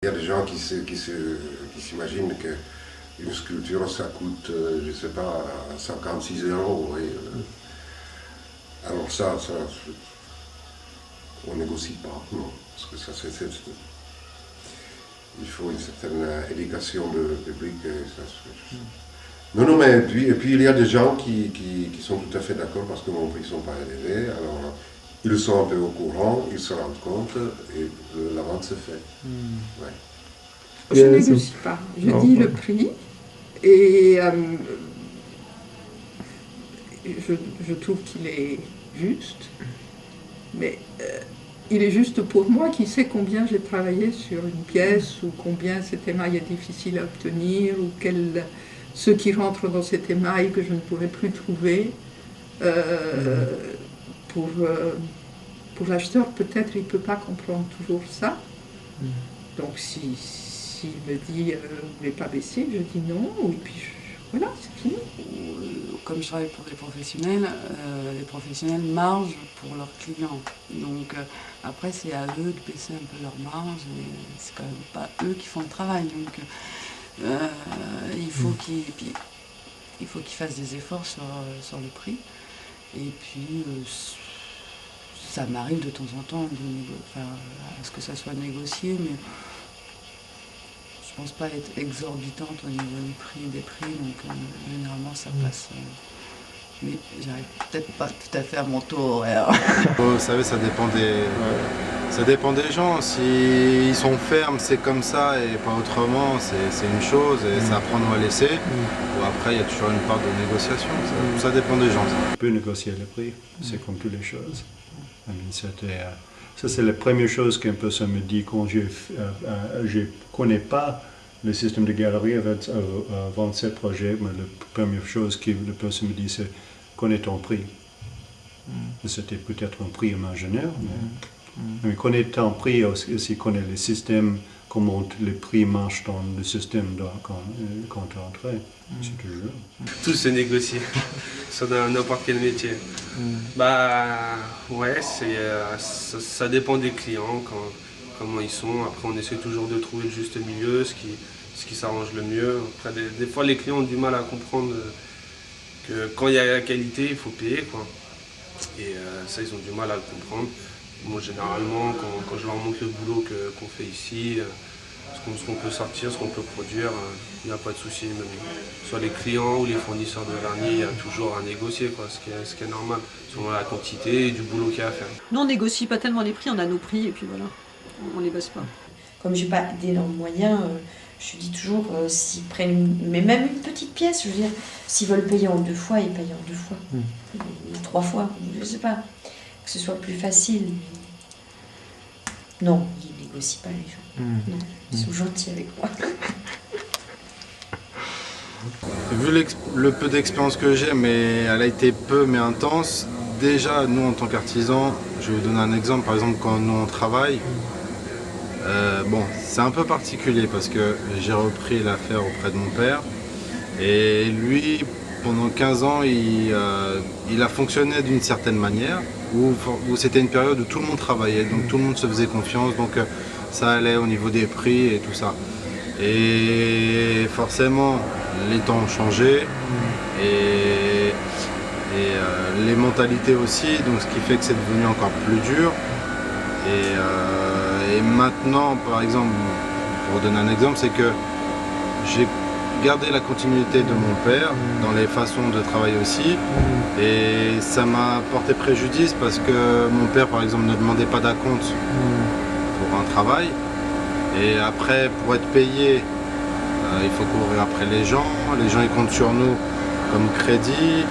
a des gens qui s'imaginent qu'une sculpture, ça coûte, je ne sais pas, 56 euros. Alors ça, on ne négocie pas, non. Parce que ça, il faut une certaine éducation de public. Non, non, mais et puis il y a des gens qui sont tout à fait d'accord parce que mon prix ne sont pas élevés. Alors, ils sont un peu au courant, ils se rendent compte et la vente se fait. Ouais. Je ne négocie pas. Je dis le prix et je trouve qu'il est juste. Mais il est juste pour moi qui sais combien j'ai travaillé sur une pièce ou combien cet émail est difficile à obtenir ou ceux qui rentrent dans cet émail que je ne pourrais plus trouver. Pour l'acheteur, peut-être il ne peut pas comprendre toujours ça. Donc s'il me dit vous ne voulez pas baisser, je dis non, et puis voilà, c'est fini. Comme je travaille pour les professionnels margent pour leurs clients. Donc après, c'est à eux de baisser un peu leur marge, mais c'est quand même pas eux qui font le travail. Donc il faut qu'ils fassent des efforts sur le prix. Et puis, ça m'arrive de temps en temps à ce que ça soit négocié, mais je pense pas être exorbitante au niveau des prix, donc généralement ça passe. Mais j'arrive peut-être pas tout à fait à mon taux horaire. Vous savez, ça dépend des gens. S'ils sont fermes, c'est comme ça et pas autrement, c'est une chose et c'est à prendre ou à laisser. Ou après, il y a toujours une part de négociation. Ça dépend des gens. On peut négocier le prix, c'est comme toutes les choses. Ça, c'est la première chose qu'une personne me dit quand je ne connais pas le système de galerie avant ce projet. Mais la première chose que la personne me dit, c'est connais ton prix. C'était peut-être un prix imaginaire, mais connaître ton prix aussi connaît le système, comment les prix marchent dans le système quand tu es entré. C'est toujours. Tout se négocie, ça dans n'importe quel métier. Bah ouais, ça dépend des clients, comment ils sont. Après on essaie toujours de trouver le juste milieu, ce qui s'arrange le mieux. Après, des fois les clients ont du mal à comprendre que quand il y a la qualité, il faut payer, quoi. Et ça, ils ont du mal à le comprendre. Moi, généralement, quand je leur montre le boulot qu'on fait ici, ce qu'on peut sortir, ce qu'on peut produire, il n'y a pas de souci. Même soit les clients ou les fournisseurs de vernis, il y a toujours à négocier, quoi, ce qui est normal, selon la quantité et du boulot qu'il y a à faire. Nous, on négocie pas tellement les prix, on a nos prix et puis voilà, on les baisse pas. Comme j'ai pas d'énormes moyens, je dis toujours, s'ils prennent, mais même une petite pièce, je veux dire, s'ils veulent payer en 2 fois, ils payent en 2 fois, ou 3 fois, je sais pas, que ce soit plus facile. Non, ils négocient pas les gens. Non, ils sont gentils avec moi. Vu le peu d'expérience que j'ai, mais elle a été peu mais intense, déjà nous en tant qu'artisans, je vais vous donner un exemple, par exemple quand nous on travaille, bon, c'est un peu particulier parce que j'ai repris l'affaire auprès de mon père et lui, pendant 15 ans, il a fonctionné d'une certaine manière où c'était une période où tout le monde travaillait, donc tout le monde se faisait confiance, donc ça allait au niveau des prix et tout ça. Et forcément, les temps ont changé et les mentalités aussi, donc ce qui fait que c'est devenu encore plus dur. Et maintenant, par exemple, pour donner un exemple, c'est que j'ai gardé la continuité de mon père dans les façons de travailler aussi. Et ça m'a porté préjudice parce que mon père, par exemple, ne demandait pas d'acompte pour un travail. Et après, pour être payé, il faut courir après les gens ils comptent sur nous comme crédit.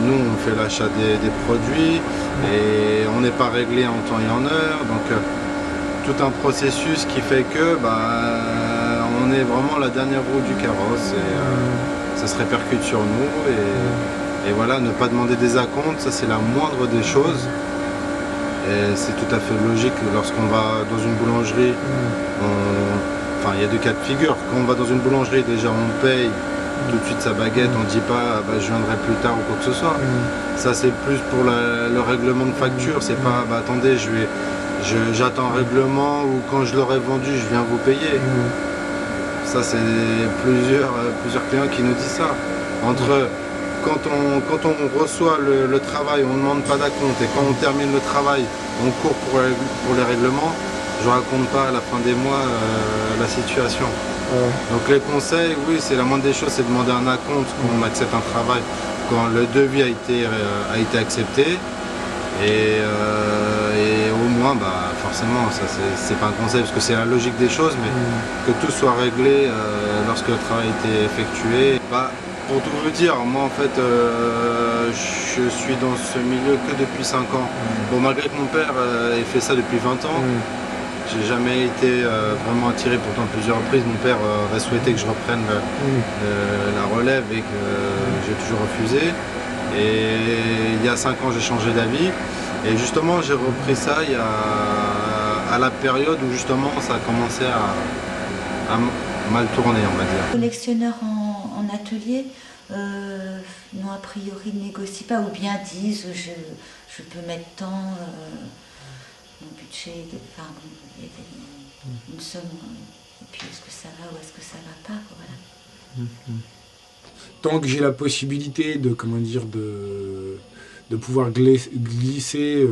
Nous, on fait l'achat des produits et on n'est pas réglé en temps et en heure. Donc, tout un processus qui fait que on est vraiment la dernière roue du carrosse et ça se répercute sur nous. Et voilà, ne pas demander des acomptes, ça c'est la moindre des choses. Et c'est tout à fait logique lorsqu'on va dans une boulangerie, il y a 2 cas de figure. Quand on va dans une boulangerie, déjà on paye tout de suite sa baguette, on ne dit pas bah, je viendrai plus tard ou quoi que ce soit. Ça c'est plus pour le règlement de facture, c'est pas bah, attendez, j'attends un règlement ou quand je l'aurai vendu je viens vous payer. Ça c'est plusieurs clients qui nous disent ça. Entre quand on reçoit le travail, on ne demande pas d'acompte et quand on termine le travail, on court pour les règlements, je ne raconte pas à la fin des mois la situation. Donc les conseils, oui, c'est la moindre des choses, c'est de demander un acompte quand on accepte un travail, quand le devis a été accepté. Et au moins, bah, forcément, ça c'est pas un conseil parce que c'est la logique des choses, mais que tout soit réglé lorsque le travail a été effectué. Bah, pour tout vous dire, moi en fait, je suis dans ce milieu que depuis 5 ans. Bon, malgré que mon père ait fait ça depuis 20 ans, j'ai jamais été vraiment attiré, pourtant à plusieurs reprises. Mon père aurait souhaité que je reprenne la relève et que j'ai toujours refusé. Et il y a 5 ans, j'ai changé d'avis. Et justement, j'ai repris ça à la période où justement ça a commencé à mal tourner, on va dire. Les collectionneurs en atelier, non, a priori ne négocient pas ou bien disent je peux mettre tant, mon budget, enfin, il y a une somme, et puis est-ce que ça va ou est-ce que ça va pas, voilà. Tant que j'ai la possibilité de, comment dire, de pouvoir glisser,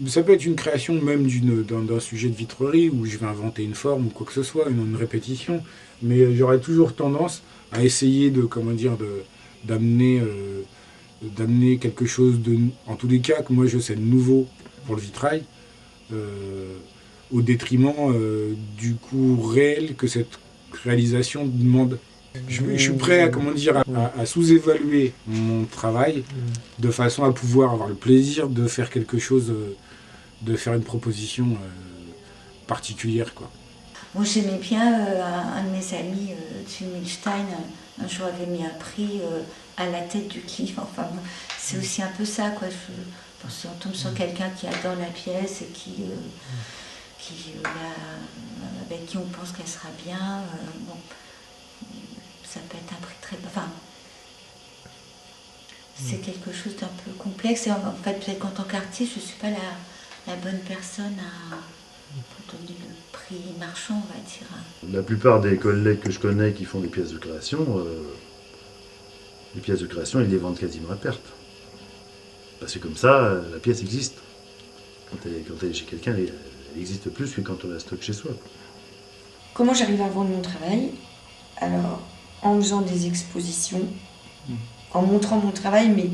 ça peut être une création même d'un sujet de vitrerie où je vais inventer une forme ou quoi que ce soit, une répétition, mais j'aurais toujours tendance à essayer de, comment dire, d'amener quelque chose de, en tous les cas, que moi je sais de nouveau pour le vitrail, au détriment du coût réel que cette réalisation demande. Je suis prêt à, comment dire, à sous-évaluer mon travail de façon à pouvoir avoir le plaisir de faire quelque chose, de faire une proposition particulière, quoi. Moi j'aimais bien, un de mes amis, Tim Milstein, un jour avait mis un prix à la tête du client. Enfin, bon, c'est aussi un peu ça, quoi. Si on tombe sur quelqu'un qui adore la pièce et avec qui on pense qu'elle sera bien, bon, ça peut être un prix très... Enfin, c'est quelque chose d'un peu complexe. Et en fait, peut-être qu'en tant qu'artiste, je ne suis pas la bonne personne pour donner le prix marchand, on va dire. La plupart des collègues que je connais qui font des pièces de création, ils les vendent quasiment à perte. Parce que comme ça, la pièce existe. Quand elle est chez quelqu'un, elle existe plus que quand on la stocke chez soi. Comment j'arrive à vendre mon travail? Alors, en faisant des expositions, en montrant mon travail, mais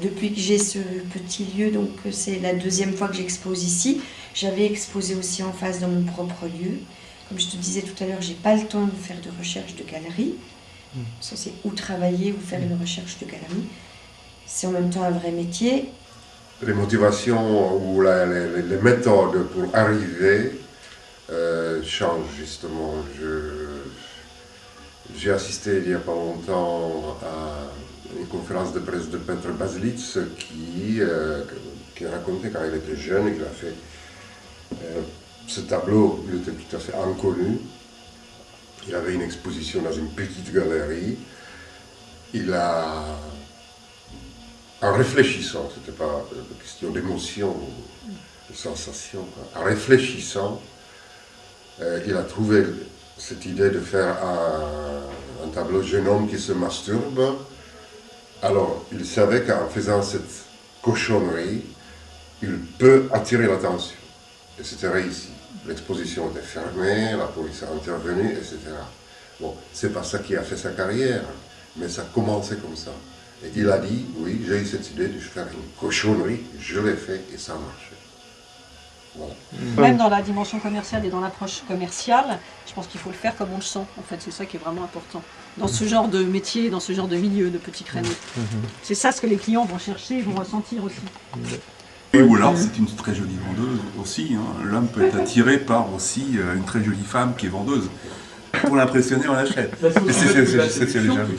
depuis que j'ai ce petit lieu, donc c'est la 2e fois que j'expose ici, j'avais exposé aussi en face dans mon propre lieu. Comme je te disais tout à l'heure, j'ai pas le temps de faire de recherche de galerie. Ça c'est ou travailler ou faire une recherche de galerie. C'est en même temps un vrai métier. Les motivations ou les méthodes pour arriver changent justement. J'ai assisté il n'y a pas longtemps à une conférence de presse de Petr Bazlitz qui racontait quand il était jeune, il a fait ce tableau, il était tout à fait inconnu. Il avait une exposition dans une petite galerie. Il a, en réfléchissant, ce n'était pas une question d'émotion, de sensation, en réfléchissant, il a trouvé cette idée de faire un tableau jeune homme qui se masturbe. Alors, il savait qu'en faisant cette cochonnerie, il peut attirer l'attention. Et c'était réussi. L'exposition était fermée, la police a intervenu, etc. Bon, c'est pas ça qui a fait sa carrière, mais ça a commencé comme ça. Et il a dit, oui, j'ai eu cette idée de faire une cochonnerie, je l'ai fait et ça a marché. Voilà. Même dans la dimension commerciale et dans l'approche commerciale, je pense qu'il faut le faire comme on le sent. En fait, c'est ça qui est vraiment important. Dans ce genre de métier, dans ce genre de milieu, de petits créneaux. C'est ça ce que les clients vont chercher, vont ressentir aussi. Et ou alors c'est une très jolie vendeuse aussi. Hein. L'homme peut être attiré par aussi une très jolie femme qui est vendeuse. Pour l'impressionner, on l'achète. C'est déjà vu.